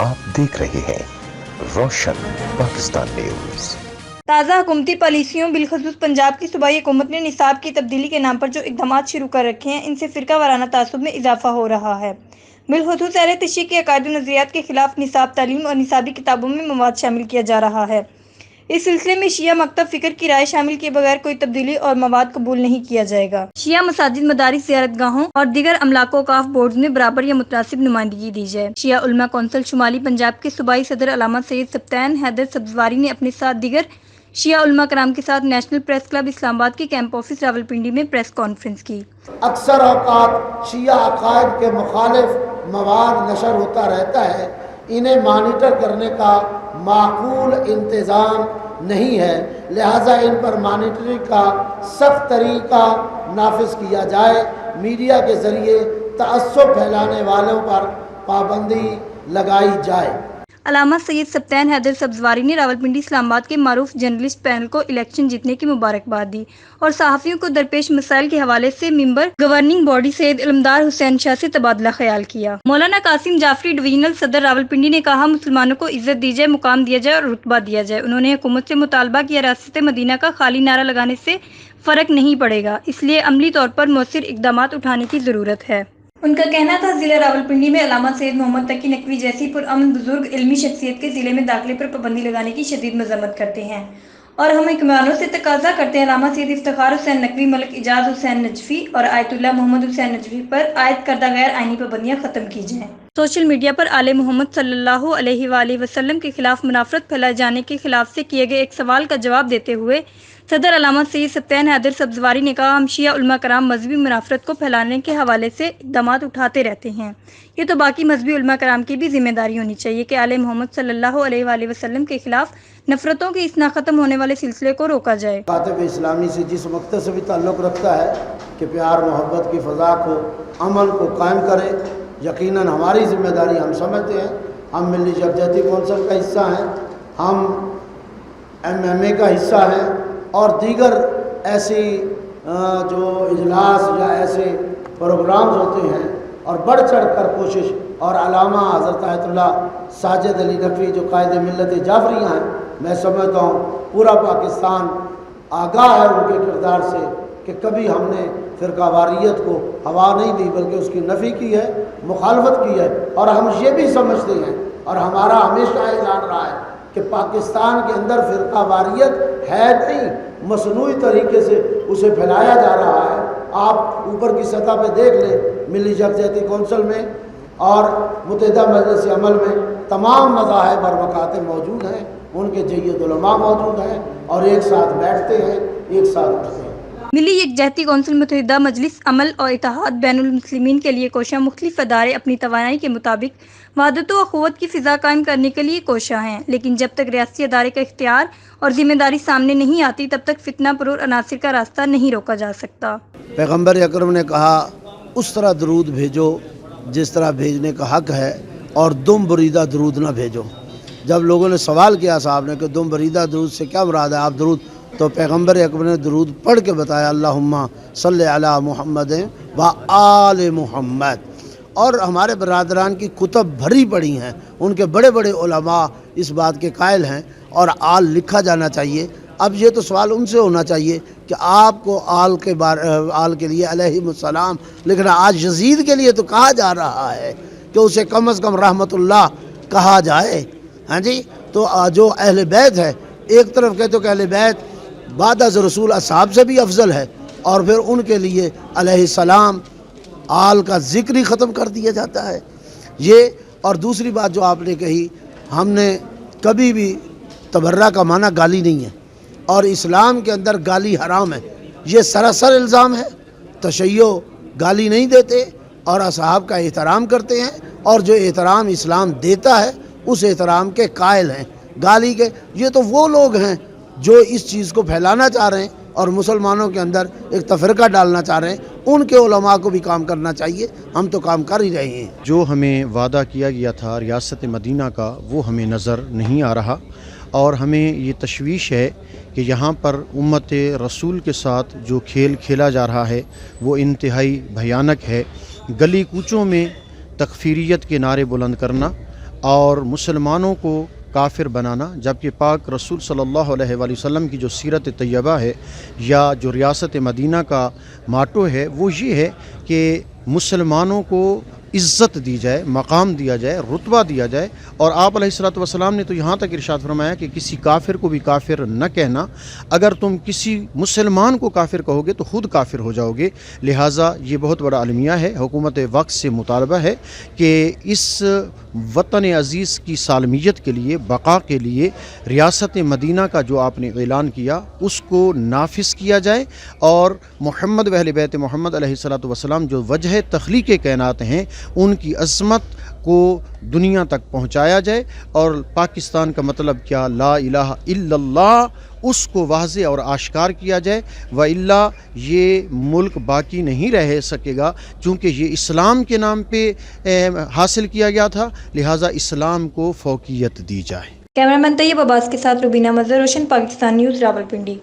आप देख रहे हैं रोशन पाकिस्तान न्यूज। ताज़ा हुकूमती पॉलिसियों बिलखसूस पंजाब की सूबाई हुकूमत ने निसाब की तब्दीली के नाम पर जो इक़दाम शुरू कर रखे हैं, इनसे फ़िरका वाराना तासुब में इजाफा हो रहा है। बिलखसूस अहले तशरीह के अकायद व नज़रियात के खिलाफ निसाब तालीम और निसाबी किताबों में मवाद शामिल किया जा रहा है। इस सिलसिले में शिया मकतब फ़िक्र की राय शामिल किए बगैर कोई तब्दीली और मवाद कबूल नहीं किया जाएगा। शिया मसाजिद, मदारिस, ज़ियारतगाहों और दीगर अमलाको वक़ाफ़ बोर्ड में बराबर या मुतनासिब नुमाइंदगी दी जाए। शिया उलमा कौंसिल शुमाली पंजाब के सूबाई सदर अल्लामा सैयद सब्तैन हैदर सब्ज़वारी ने अपने साथ दीगर शिया उलमा कराम के साथ नेशनल प्रेस क्लब इस्लामाबाद के कैंप ऑफिस रावलपिंडी में प्रेस कॉन्फ्रेंस की। अक्सर औकात शिया अकायद के मुखालिफ मवाद नशर होता रहता है, इन्हें मॉनिटर करने का माकूल इंतज़ाम नहीं है, लिहाजा इन पर मॉनिटरिंग का सख्त तरीका नाफिज किया जाए। मीडिया के ज़रिए तअस्सुब फैलाने वालों पर पाबंदी लगाई जाए। अल्लामा सैयद सब्तैन हैदर सब्ज़वारी ने रावलपिंडी इस्लामाबाद के मारूफ जर्नलिस्ट पैनल को इलेक्शन जीतने की मुबारकबाद दी और सहाफ़ियों को दरपेश मसाइल के हवाले से member governing body Syed Ilmdar Hussain Shah से तबादला ख्याल किया। मौलाना कासिम जाफरी डिवीजनल सदर रावलपिंडी ने कहा, मुसलमानों को इज्जत दी जाए, मुकाम दिया जाए और रुतबा दिया जाए। उन्होंने हुकूमत से मुतालबा किया, रियासत मदीना का खाली नारा लगाने से फ़र्क नहीं पड़ेगा, इसलिए अमली तौर पर मौसर इक़दाम उठाने की ज़रूरत है। उनका कहना था, ज़िला रावलपिंडी में अल्लामा सैयद मोहम्मद तकी नकवी जैसी पुरअमन बुजुर्ग इल्मी शख्सियत के ज़िले में दाखिले पर पाबंदी लगाने की शदीद मज़म्मत करते हैं और हम हुक्मरानों से तकाजा करते हैं अल्लामा सैयद इफ्तिखार हुसैन नकवी, मलिक इजाज़ हुसैन नजफी और आयतुल्लाह मोहम्मद हुसैन नजफी पर आयद करदा गैर आइनी पाबंदियाँ ख़त्म की जाएँ। सोशल मीडिया पर आले मोहम्मद सल्लल्लाहु अलैहि वसल्लम के खिलाफ मुनाफरत फैलाए जाने के खिलाफ से किए गए एक सवाल का जवाब देते हुए सदर अल्लामा सैयद सब्तैन हैदर सब्ज़वारी ने कहा, हम शिया उलमा कराम मजहबी मुनाफरत को फैलाने के हवाले से इक़दाम उठाते रहते हैं। ये तो बाकी मजहबी उलमा कराम की भी जिम्मेदारी होनी चाहिए कि आले मोहम्मद सल्लल्लाहु अलैहि वसल्लम के खिलाफ नफरतों के इस ना ख़त्म होने वाले सिलसिले को रोका जाए। कातिब इस्लामी से जिस मकसद से भी ताल्लुक़ रखता है कि प्यार मोहब्बत की फ़ज़ा को, अमल को कायम करे, यकीनन हमारी ज़िम्मेदारी हम समझते हैं। हम मिली यकजहती कौंसिल का हिस्सा हैं, हम MMA का हिस्सा हैं और दीगर ऐसी जो इजलास या ऐसे प्रोग्राम्स होते हैं और बढ़ चढ़ कर कोशिश और अल्लामा हज़रत आयतुल्लाह साजिद अली नकवी जो कायदे मिल्लत जाफरिया हैं, मैं समझता हूँ पूरा पाकिस्तान आगाह है उनके किरदार से कि कभी हमने फ़िरकावारियत को हवा नहीं दी बल्कि उसकी नफ़ी की है, मुखालफत की है। और हम ये भी समझते हैं और हमारा हमेशा ऐलान रहा है कि पाकिस्तान के अंदर फ़िरकावारियत है नहीं, मसनूई तरीके से उसे फैलाया जा रहा है। आप ऊपर की सतह पे देख लें, मिली यकजहती कौंसिल में और मुत्तहिदा मजलिस अमल में तमाम मज़ाहिब और मकाते मौजूद हैं, उनके जय्यद उलमा मौजूद हैं और एक साथ बैठते हैं, एक साथ उठते हैं। मिली यकजहती कौंसिल मुत्तहिदा मजलिस अमल और इत्तेहाद बैनुल मुस्लिमीन के लिए कोशा मुख्तलिफ अदारे अपनी तवानाई के मुताबिक वहदत व अख़ुवत की फ़िज़ा कायम करने के लिए कोशा हैं, लेकिन जब तक रियासती अदारे का इख्तियार और ज़िम्मेदारी सामने नहीं आती तब तक फितना पुरूर अनासिर का रास्ता नहीं रोका जा सकता। पैगम्बर अकरम ने कहा, उस तरह दरूद भेजो जिस तरह भेजने का हक़ है और दुम बरीदा दरूद ना भेजो। जब लोगों ने सवाल किया साहब ने कि दुम बरीदा दरूद से क्या मुराद है, आप दरूद, तो पैगम्बर अकरम ने दरूद पढ़ के बताया, अल्लाहुम्मा सल्ले अला मुहम्मद व आले मुहम्मद। और हमारे बरादरान की कुतब भरी पड़ी हैं, उनके बड़े बड़े उलमा इस बात के कायल हैं और आल लिखा जाना चाहिए। अब ये तो सवाल उनसे होना चाहिए कि आपको आल के लिए अलैहिमुस्सलाम लिखना, आज यजीद के लिए तो कहा जा रहा है कि उसे कम से कम रहमतुल्लाह कहा जाए। हाँ जी, तो जो अहले बैत है, एक तरफ कहते कि अहले बैत बाद अज़ रसूल असहाब से भी अफजल है और फिर उनके लिए अलैहिस्सलाम आल का ज़िक्र ही ख़त्म कर दिया जाता है ये। और दूसरी बात जो आपने कही, हमने कभी भी तबर्रा का माना गाली नहीं है और इस्लाम के अंदर गाली हराम है, ये सरासर इल्ज़ाम है। तशय्यो गाली नहीं देते और असहाब का एहतराम करते हैं और जो एहतराम इस्लाम देता है उस एहतराम के कायल हैं। गाली के ये तो वो लोग हैं जो इस चीज़ को फैलाना चाह रहे हैं और मुसलमानों के अंदर एक तफरका डालना चाह रहे हैं, उनके उलमा को भी काम करना चाहिए। हम तो काम कर ही रहे हैं। जो हमें वादा किया गया था रियासत मदीना का, वो हमें नज़र नहीं आ रहा और हमें ये तशवीश है कि यहाँ पर उम्मत रसूल के साथ जो खेल खेला जा रहा है वो इंतहाई भयानक है। गली कूचों में तकफीरियत के नारे बुलंद करना اور مسلمانوں کو کافر بنانا، جبکہ پاک رسول صلی اللہ علیہ وآلہ وسلم کی جو سیرت طیبہ ہے یا جو ریاست مدینہ کا ماٹو ہے وہ یہ ہے کہ مسلمانوں کو عزت دی جائے، مقام دیا جائے، رتبہ دیا جائے، اور آپ علیہ الصلوۃ والسلام نے تو یہاں تک ارشاد فرمایا کہ کسی کافر کو بھی کافر نہ کہنا، اگر تم کسی مسلمان کو کافر کہو گے تو خود کافر ہو جاؤ گے۔ لہٰذا یہ بہت بڑا المیہ ہے، حکومت وقت سے مطالبہ ہے کہ اس وطن عزیز کی سالمیت کے لیے، بقا کے لیے ریاست مدینہ کا جو آپ نے اعلان کیا اس کو نافذ کیا جائے، اور محمد و اہل بیت محمد علیہ الصلوۃ والسلام جو وجہ تخلیق کائنات ہیں ان کی عظمت کو دنیا تک پہنچایا جائے، اور پاکستان کا مطلب کیا، لا الہ الا اللہ، اس کو واضح اور آشکار کیا جائے، وَإِلَّا یہ ملک باقی نہیں رہ سکے گا، چونکہ یہ اسلام کے نام پہ حاصل کیا گیا تھا، لہٰذا اسلام کو فوقیت دی جائے۔ کیمرہ مین طیب عباس کے ساتھ روبینہ مظہر، روشن پاکستان نیوز، راولپنڈی۔